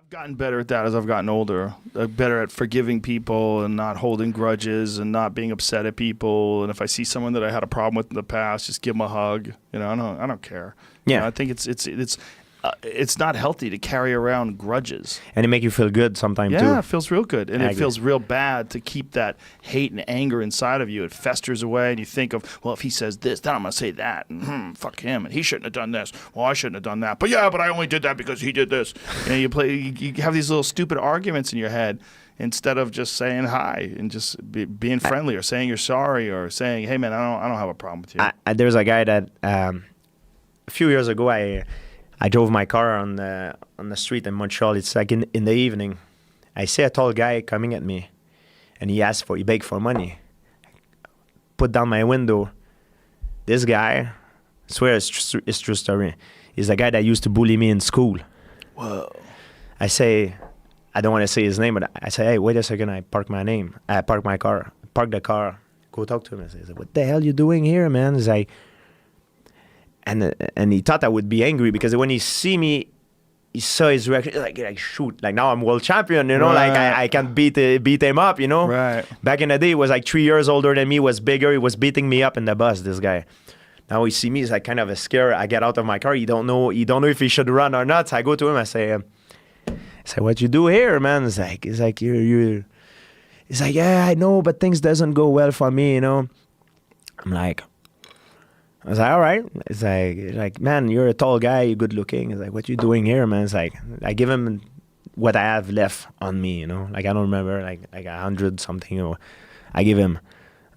I've gotten better at that as I've gotten older. Better at forgiving people and not holding grudges and not being upset at people. And if I see someone that I had a problem with in the past, just give them a hug. You know, I don't care. Yeah, you know, I think it's not healthy to carry around grudges. And it make you feel good sometimes too. Yeah, it feels real good. And it feels real bad to keep that hate and anger inside of you. It festers away and you think of, well, if he says this, then I'm going to say that. And fuck him. And he shouldn't have done this. Well, I shouldn't have done that. But yeah, but I only did that because he did this. You know, you have these little stupid arguments in your head instead of just saying hi and just being friendly or saying you're sorry or saying, hey, man, I don't have a problem with you. There's a guy that a few years ago, I drove my car on the street in Montreal. It's like in the evening. I see a tall guy coming at me, and he begged for money. Put down my window. This guy, I swear it's true story. He's the guy that used to bully me in school. Whoa. I say, I don't want to say his name, but I say, hey, wait a second. I park my car. Park the car. Go talk to him. I say, what the hell you doing here, man? He's like, and he thought I would be angry because when he see me, he saw his reaction, like shoot, like now I'm world champion, you know, right. Like I can beat him up, you know. Right. Back in the day, he was like 3 years older than me, was bigger, he was beating me up in the bus, this guy. Now he see me, he's like kind of a scare. I get out of my car, he don't know if he should run or not. So I go to him, I say, what you do here, man? He's like, he's like, yeah, I know, but things doesn't go well for me, you know. I'm like, I was like, all right. It's like, man, you're a tall guy, you're good looking. It's like, what you doing here, man? It's like, I give him what I have left on me, you know? Like, I don't remember, like 100 something. You know? I give him,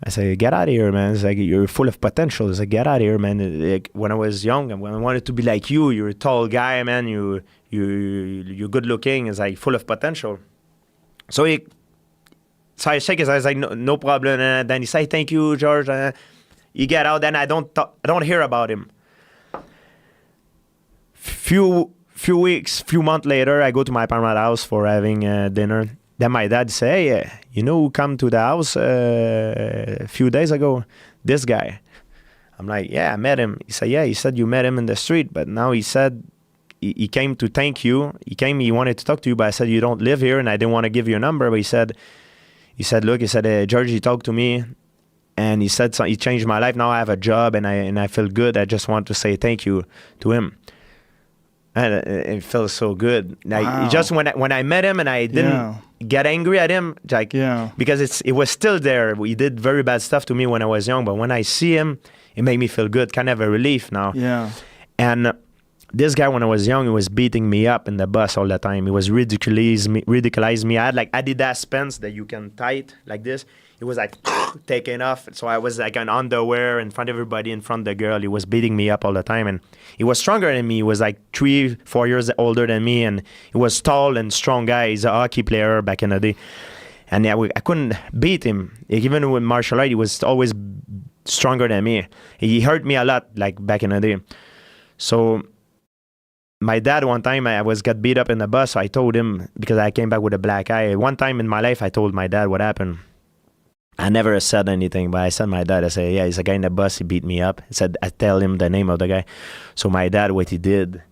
I say, get out of here, man. It's like, you're full of potential. It's like, get out of here, man. Like, when I was young, when I wanted to be like you're a tall guy, man. You're good looking. It's like, full of potential. So I shake his eyes, like, no problem. And then he say, thank you, George. You get out, then I don't hear about him. Few months later, I go to my parents' house for having dinner. Then my dad say, hey, you know who come to the house a few days ago? This guy. I'm like, yeah, I met him. He said, yeah, he said you met him in the street, but now he said he came to thank you. He wanted to talk to you, but I said, you don't live here, and I didn't want to give you a number. But he said, look, George, he talked to me. And he said he changed my life. Now I have a job and I feel good. I just want to say thank you to him. And it feels so good. Like, wow. Just when I met him and I didn't get angry at him, like, because it was still there. He did very bad stuff to me when I was young, but when I see him, it made me feel good, kind of a relief now. Yeah. And this guy, when I was young, he was beating me up in the bus all the time. He was ridiculizing me. I had like Adidas pants that you can tie it like this. It was like taken off. So I was like an underwear in front of everybody, in front of the girl. He was beating me up all the time. And he was stronger than me. He was like 3-4 years older than me. And he was tall and strong guy. He's a hockey player back in the day. And I couldn't beat him. Even with martial art, he was always stronger than me. He hurt me a lot, like back in the day. So my dad, one time, got beat up in the bus. So I told him, because I came back with a black eye. One time in my life, I told my dad what happened. I never said anything, but I said my dad, I said, yeah, he's a guy in the bus, he beat me up. I tell him the name of the guy. So my dad, what he did,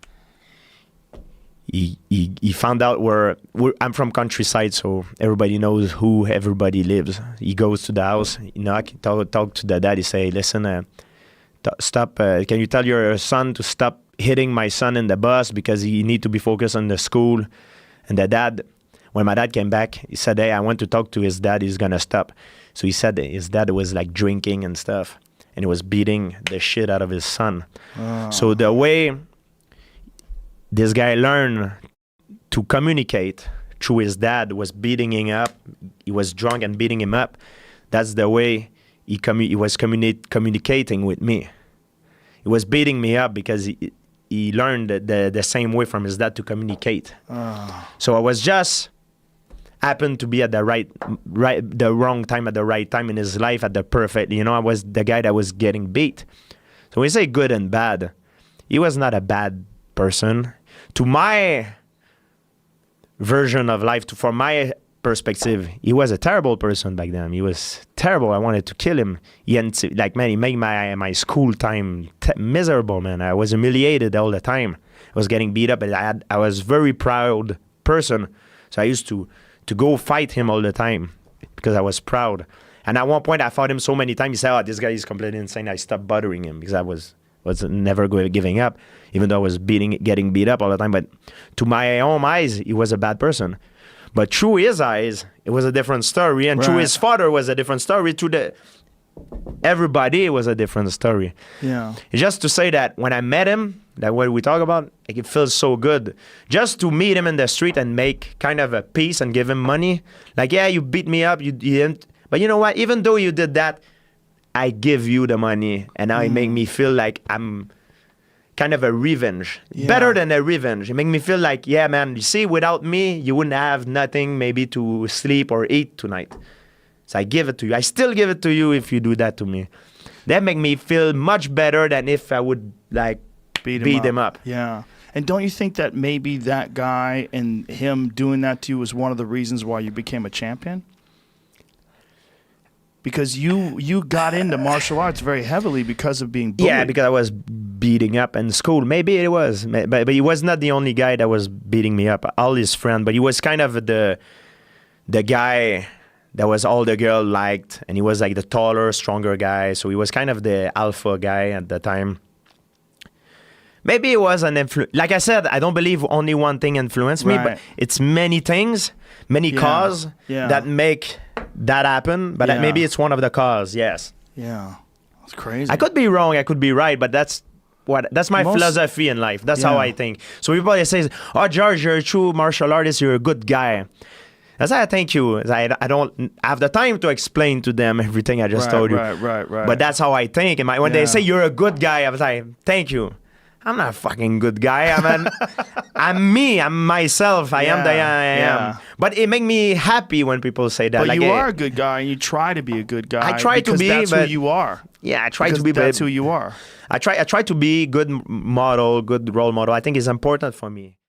he found out I'm from countryside, so everybody knows who everybody lives. He goes to the house, talk to the dad, he say, listen, stop, can you tell your son to stop hitting my son in the bus because he need to be focused on the school? And the dad, when my dad came back, he said, hey, I want to talk to his dad, he's gonna stop. So he said his dad was like drinking and stuff, and he was beating the shit out of his son. Oh. So the way this guy learned to communicate through his dad was beating him up. He was drunk and beating him up. That's the way he was communicating with me. He was beating me up because he learned the same way from his dad to communicate. Oh. So I was just happened to be at the wrong time at the right time in his life at the perfect, I was the guy that was getting beat. So we say good and bad. He was not a bad person. To my version of life, from my perspective, he was a terrible person back then. He was terrible. I wanted to kill him. He made my school time miserable, man. I was humiliated all the time. I was getting beat up, and I was very proud person. So I used to go fight him all the time because I was proud. And at one point, I fought him so many times. He said, "Oh, this guy is completely insane." I stopped bothering him because I was never giving up, even though I was getting beat up all the time. But to my own eyes, he was a bad person. But through his eyes, it was a different story. And through his father, was a different story. Everybody was a different story. Yeah. It's just to say that when I met him, that what we talk about, like, it feels so good. Just to meet him in the street and make kind of a peace and give him money. Like, yeah, you beat me up, you didn't. But you know what? Even though you did that, I give you the money. And now it make me feel like I'm kind of a revenge. Yeah. Better than a revenge. It make me feel like, yeah, man, you see, without me, you wouldn't have nothing maybe to sleep or eat tonight. So I give it to you. I still give it to you if you do that to me. That make me feel much better than if I would like beat him up. Yeah. And don't you think that maybe that guy and him doing that to you was one of the reasons why you became a champion? Because you got into martial arts very heavily because of being bullied. Yeah, because I was beating up in school. Maybe it was. But he was not the only guy that was beating me up. All his friends. But he was kind of the guy that was all the girl liked, and he was like the taller, stronger guy. So he was kind of the alpha guy at the time. Maybe it was an influence. Like I said, I don't believe only one thing influenced me, but it's many things, many causes that make that happen. But maybe it's one of the cause. Yes. Yeah, that's crazy. I could be wrong. I could be right, but that's my philosophy in life. That's how I think. So everybody says, "Oh, George, you're a true martial artist. You're a good guy." I say, thank you. I don't have the time to explain to them everything I just told you. Right. But that's how I think. And when they say you're a good guy, I was like, thank you. I'm not a fucking good guy. I'm me. I'm myself. I am the I am. But it makes me happy when people say that. But like, you are a good guy, and you try to be a good guy. I try to be, that's but who you are. Yeah, I try to be. That's who you are. I try to be good model, good role model. I think it's important for me.